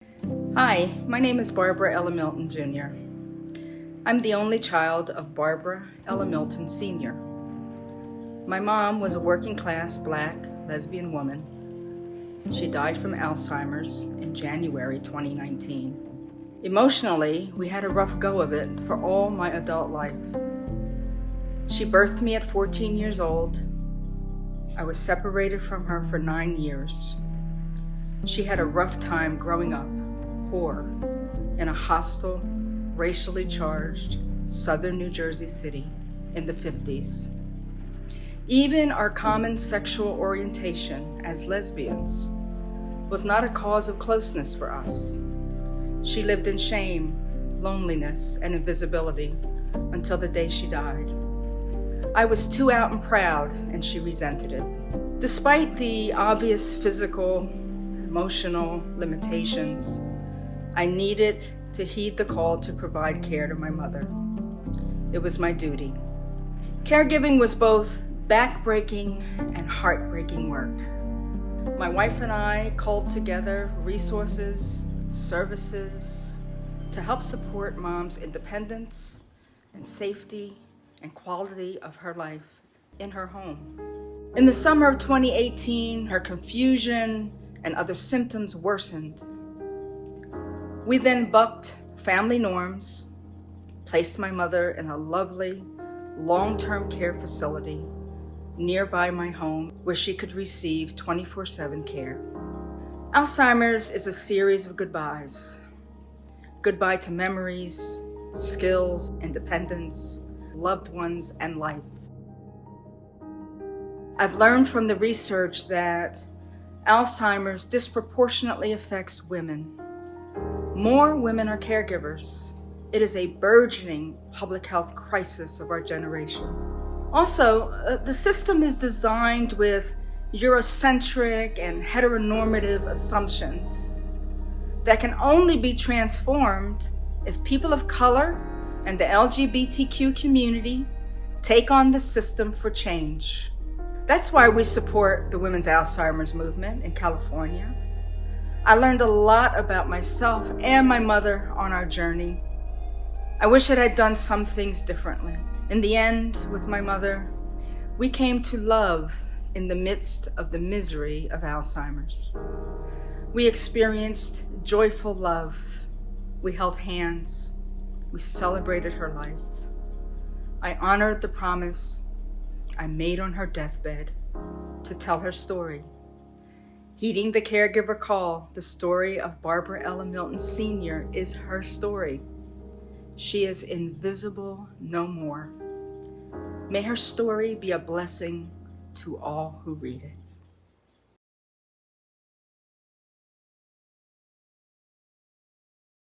Hi, my name is Barbara Ella Milton Jr. I'm the only child of Barbara Ella Milton Sr. My mom was a working-class Black lesbian woman. She died from Alzheimer's in January 2019. Emotionally, we had a rough go of it for all my adult life. She birthed me at 14 years old. I was separated from her for 9 years. She had a rough time growing up poor in a hostile, racially charged southern New Jersey city in the 50s. Even our common sexual orientation as lesbians was not a cause of closeness for us. She lived in shame, loneliness, and invisibility until the day she died. I was too out and proud, and she resented it. Despite the obvious physical, emotional limitations, I needed to heed the call to provide care to my mother. It was my duty. Caregiving was both backbreaking and heartbreaking work. My wife and I culled together resources, services to help support Mom's independence and safety and quality of her life in her home. In the summer of 2018, her confusion and other symptoms worsened. We then bucked family norms, placed my mother in a lovely, long-term care facility nearby my home where she could receive 24/7 care. Alzheimer's is a series of goodbyes. Goodbye to memories, skills, independence, loved ones, and life. I've learned from the research that Alzheimer's disproportionately affects women. More women are caregivers. It is a burgeoning public health crisis of our generation. Also, the system is designed with Eurocentric and heteronormative assumptions that can only be transformed if people of color and the LGBTQ community take on the system for change. That's why we support the Women's Alzheimer's movement in California. I learned a lot about myself and my mother on our journey. I wish that I'd done some things differently. In the end, with my mother, we came to love in the midst of the misery of Alzheimer's. We experienced joyful love. We held hands. We celebrated her life. I honored the promise I made on her deathbed to tell her story. Heeding the caregiver call, the story of Barbara Ella Milton Sr. is her story. She is invisible no more. May her story be a blessing to all who read it.